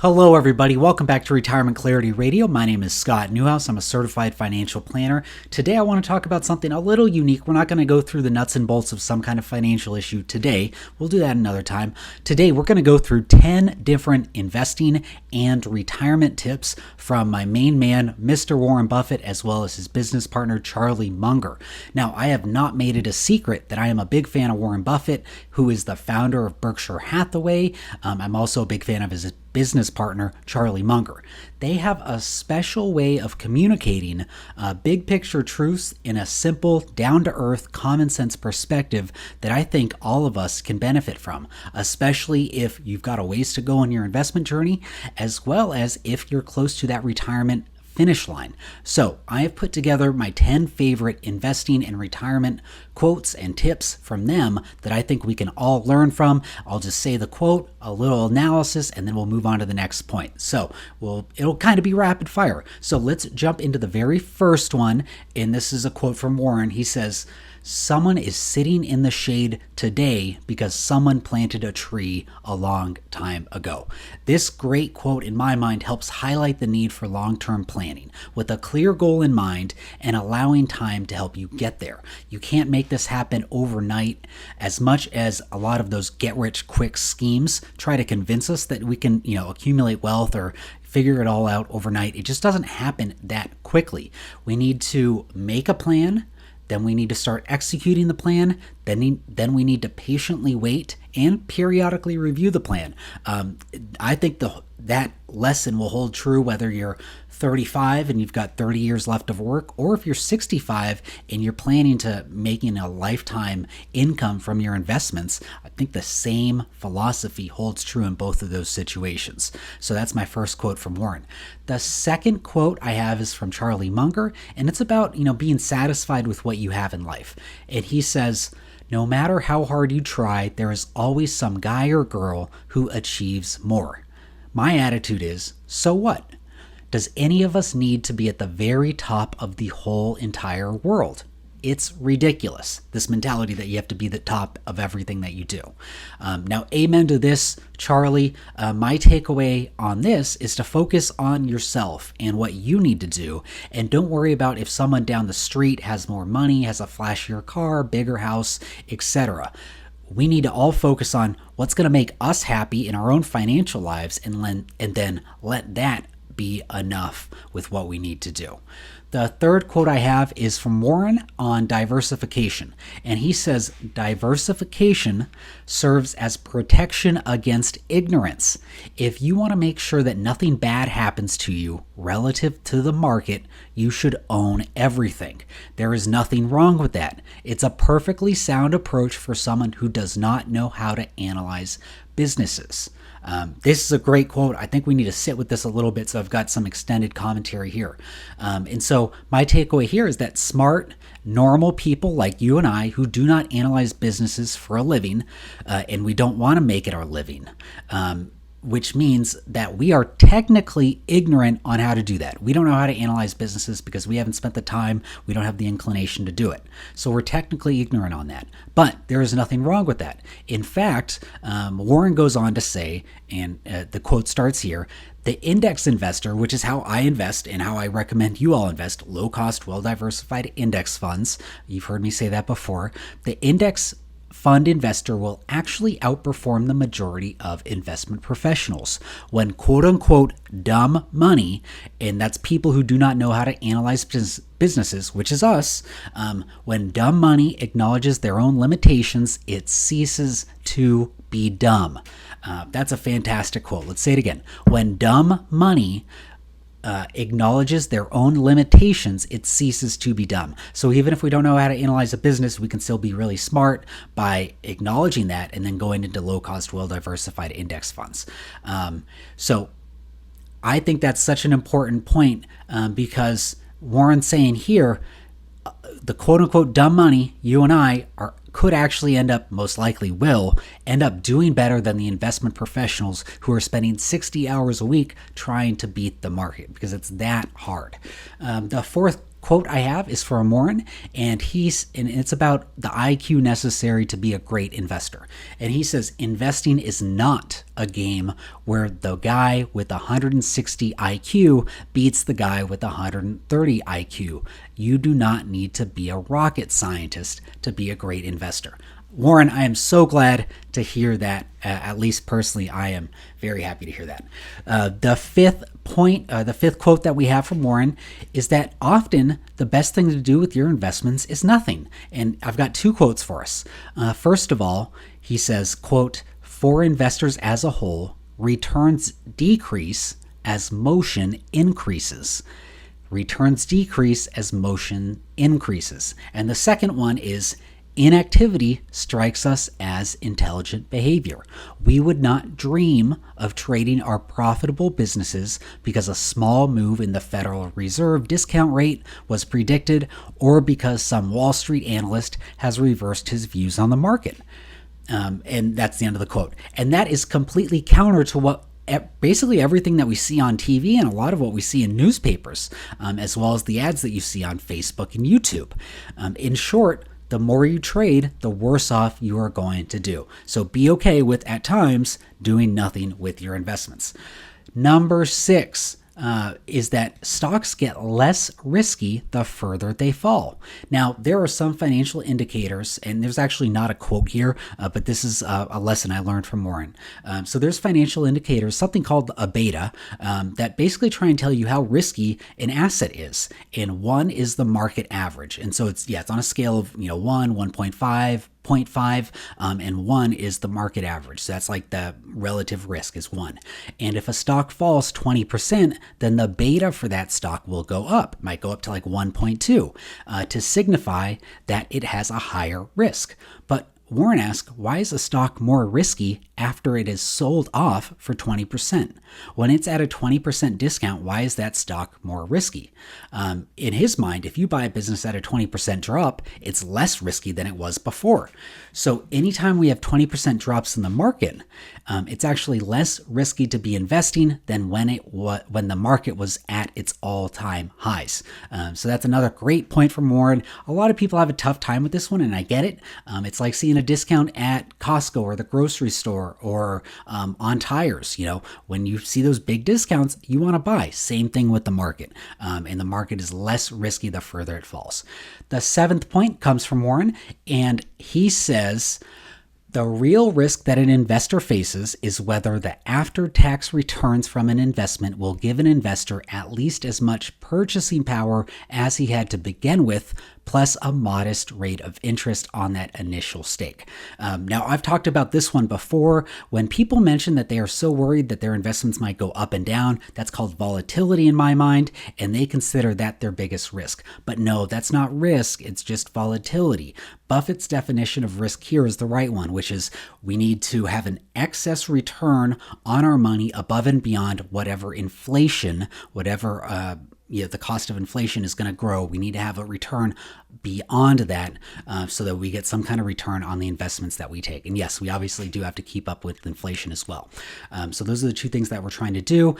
Hello, everybody. Welcome back to Retirement Clarity Radio. My name is Scott Newhouse. I'm a certified financial planner. Today, I want to talk about something a little unique. We're not going to go through the nuts and bolts of some kind of financial issue today. We'll do that another time. Today, we're going to go through 10 different investing and retirement tips from my main man, Mr. Warren Buffett, as well as his business partner, Charlie Munger. Now, I have not made it a secret that I am a big fan of Warren Buffett, who is the founder of Berkshire Hathaway. I'm also a big fan of his business partner, Charlie Munger. They have a special way of communicating big picture truths in a simple, down-to-earth, common sense perspective that I think all of us can benefit from, especially if you've got a ways to go on your investment journey, as well as if you're close to that retirement finish line. So I have put together my 10 favorite investing and retirement quotes and tips from them that I think we can all learn from. I'll just say the quote, a little analysis, and then we'll move on to the next point. So it'll kind of be rapid fire. So let's jump into the very first one. And this is a quote from Warren. He says, "Someone is sitting in the shade today because someone planted a tree a long time ago." This great quote, in my mind, helps highlight the need for long-term planning with a clear goal in mind and allowing time to help you get there. You can't make this happen overnight. As much as a lot of those get-rich-quick schemes try to convince us that we can, accumulate wealth or figure it all out overnight, it just doesn't happen that quickly. We need to make a plan. Then we need to start executing the plan. Then we need to patiently wait and periodically review the plan. I think that lesson will hold true whether you're 35 and you've got 30 years left of work, or if you're 65 and you're planning to making a lifetime income from your investments. I think the same philosophy holds true in both of those situations. So that's my first quote from Warren. The second quote I have is from Charlie Munger, and it's about, being satisfied with what you have in life. And he says, "No matter how hard you try, there is always some guy or girl who achieves more." My attitude is, so what? Does any of us need to be at the very top of the whole entire world? It's ridiculous, this mentality that you have to be the top of everything that you do. Now, amen to this, Charlie. My takeaway on this is to focus on yourself and what you need to do, and don't worry about if someone down the street has more money, has a flashier car, bigger house, etc. We need to all focus on what's going to make us happy in our own financial lives, and then let that be enough with what we need to do. The third quote I have is from Warren on diversification. And he says, "Diversification serves as protection against ignorance. If you want to make sure that nothing bad happens to you relative to the market, you should own everything. There is nothing wrong with that. It's a perfectly sound approach for someone who does not know how to analyze businesses." This is a great quote. I think we need to sit with this a little bit, so I've got some extended commentary here. And so my takeaway here is that smart, normal people like you and I who do not analyze businesses for a living, and we don't want to make it our living, which means that we are technically ignorant on how to do that. We don't know how to analyze businesses because we haven't spent the time, we don't have the inclination to do it. So we're technically ignorant on that. But there is nothing wrong with that. In fact, Warren goes on to say, and the quote starts here, "The index investor," which is how I invest and how I recommend you all invest, low-cost, well-diversified index funds. You've heard me say that before. The index fund investor will actually outperform the majority of investment professionals when quote-unquote dumb money, and that's people who do not know how to analyze businesses, which is us, when dumb money acknowledges their own limitations, it ceases to be dumb. That's a fantastic quote. Let's say it again. When dumb money acknowledges their own limitations, it ceases to be dumb. So even if we don't know how to analyze a business, we can still be really smart by acknowledging that and then going into low-cost, well-diversified index funds. So I think that's such an important point because Warren's saying here, the quote-unquote dumb money, you and I could actually most likely will end up doing better than the investment professionals who are spending 60 hours a week trying to beat the market, because it's that hard. The fourth quote I have is from Warren, and it's about the IQ necessary to be a great investor. And he says, investing is not a game where the guy with 160 IQ beats the guy with 130 IQ. You do not need to be a rocket scientist to be a great investor. Warren, I am so glad to hear that. At least personally, I am very happy to hear that. The fifth quote that we have from Warren is that often the best thing to do with your investments is nothing. And I've got two quotes for us. First of all, he says, quote, "For investors as a whole, returns decrease as motion increases." Returns decrease as motion increases. And the second one is, "Inactivity strikes us as intelligent behavior. We would not dream of trading our profitable businesses because a small move in the Federal Reserve discount rate was predicted or because some Wall Street analyst has reversed his views on the market." And that's the end of the quote. And that is completely counter to what basically everything that we see on TV and a lot of what we see in newspapers, as well as the ads that you see on Facebook and YouTube. In short, the more you trade, the worse off you are going to do. So be okay with, at times, doing nothing with your investments. Number 6 is that stocks get less risky the further they fall. Now, there are some financial indicators, and there's actually not a quote here, but this is a lesson I learned from Warren. So there's financial indicators, something called a beta, that basically try and tell you how risky an asset is. And one is the market average. And so it's on a scale of 1, 1.5, 0.5, and 1 is the market average. So that's like the relative risk is 1. And if a stock falls 20%, then the beta for that stock will go up. It might go up to like 1.2 to signify that it has a higher risk. But Warren asks, why is a stock more risky after it is sold off for 20%? When it's at a 20% discount, why is that stock more risky? In his mind, if you buy a business at a 20% drop, it's less risky than it was before. So anytime we have 20% drops in the market, it's actually less risky to be investing than when the market was at its all-time highs. So that's another great point from Warren. A lot of people have a tough time with this one, and I get it. It's like seeing a discount at Costco or the grocery store or on tires. When you see those big discounts, you want to buy. Same thing with the market. And the market is less risky the further it falls. The 7th point comes from Warren, and he says, the real risk that an investor faces is whether the after-tax returns from an investment will give an investor at least as much purchasing power as he had to begin with, plus a modest rate of interest on that initial stake. Now, I've talked about this one before. When people mention that they are so worried that their investments might go up and down, that's called volatility in my mind, and they consider that their biggest risk. But no, that's not risk, it's just volatility. Buffett's definition of risk here is the right one, which is we need to have an excess return on our money above and beyond whatever inflation, the cost of inflation is going to grow. We need to have a return beyond that so that we get some kind of return on the investments that we take. And yes, we obviously do have to keep up with inflation as well. So those are the two things that we're trying to do.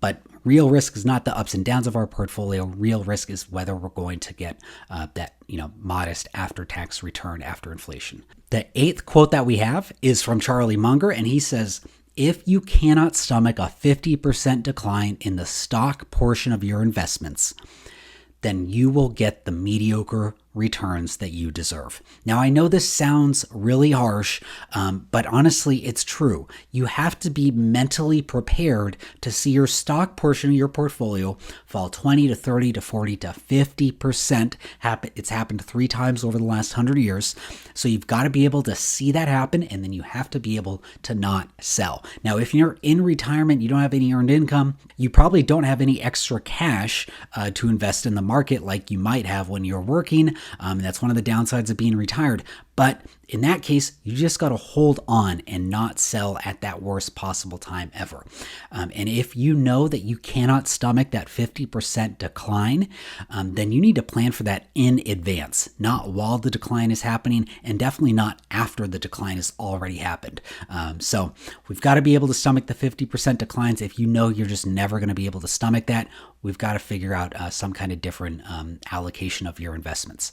But real risk is not the ups and downs of our portfolio. Real risk is whether we're going to get that modest after-tax return after inflation. The 8th quote that we have is from Charlie Munger, and he says, "If you cannot stomach a 50% decline in the stock portion of your investments, then you will get the mediocre returns that you deserve." Now, I know this sounds really harsh, but honestly, it's true. You have to be mentally prepared to see your stock portion of your portfolio fall 20 to 30 to 40 to 50%. It's happened 3 times over the last 100 years. So you've got to be able to see that happen, and then you have to be able to not sell. Now, if you're in retirement, you don't have any earned income, you probably don't have any extra cash to invest in the market like you might have when you're working. And that's one of the downsides of being retired. But in that case, you just got to hold on and not sell at that worst possible time ever. And if you know that you cannot stomach that 50% decline, then you need to plan for that in advance, not while the decline is happening, and definitely not after the decline has already happened. So we've got to be able to stomach the 50% declines. If you know you're just never going to be able to stomach that, we've got to figure out some kind of different allocation of your investments.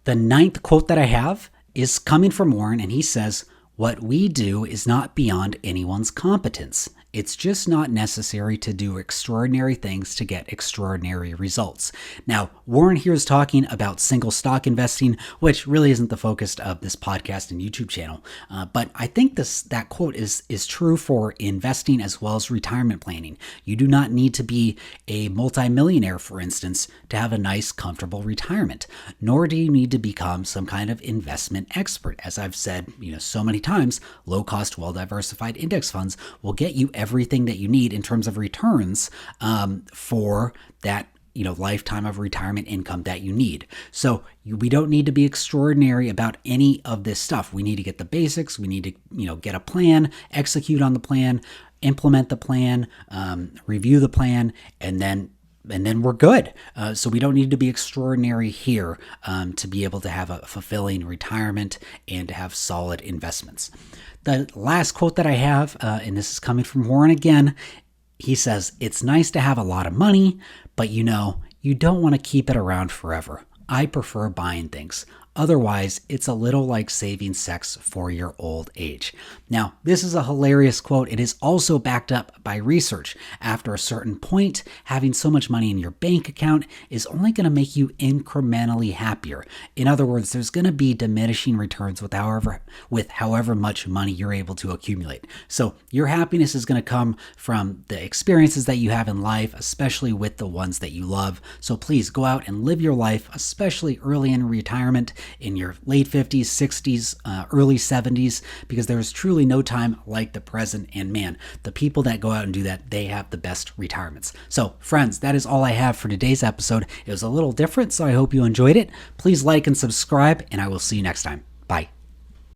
The ninth quote that I have is coming from Warren, and he says, "What we do is not beyond anyone's competence. It's just not necessary to do extraordinary things to get extraordinary results." Now, Warren here is talking about single stock investing, which really isn't the focus of this podcast and YouTube channel. But I think that quote is true for investing as well as retirement planning. You do not need to be a multimillionaire, for instance, to have a nice, comfortable retirement, nor do you need to become some kind of investment expert. As I've said, so many times, low-cost, well-diversified index funds will get you everything that you need in terms of returns for that lifetime of retirement income that you need. So we don't need to be extraordinary about any of this stuff. We need to get the basics. We need to get a plan, execute on the plan, implement the plan, review the plan, and then we're good. So we don't need to be extraordinary here to be able to have a fulfilling retirement and to have solid investments. The last quote that I have, and this is coming from Warren again, he says, "It's nice to have a lot of money, but you don't want to keep it around forever. I prefer buying things. Otherwise, it's a little like saving sex for your old age." Now, this is a hilarious quote. It is also backed up by research. After a certain point, having so much money in your bank account is only going to make you incrementally happier. In other words, there's going to be diminishing returns with however much money you're able to accumulate. So your happiness is going to come from the experiences that you have in life, especially with the ones that you love. So please go out and live your life, especially early in retirement, in your late 50s, 60s, early 70s, because there is truly no time like the present. And man, the people that go out and do that, they have the best retirements. So friends, that is all I have for today's episode. It was a little different, so I hope you enjoyed it. Please like and subscribe, and I will see you next time. Bye.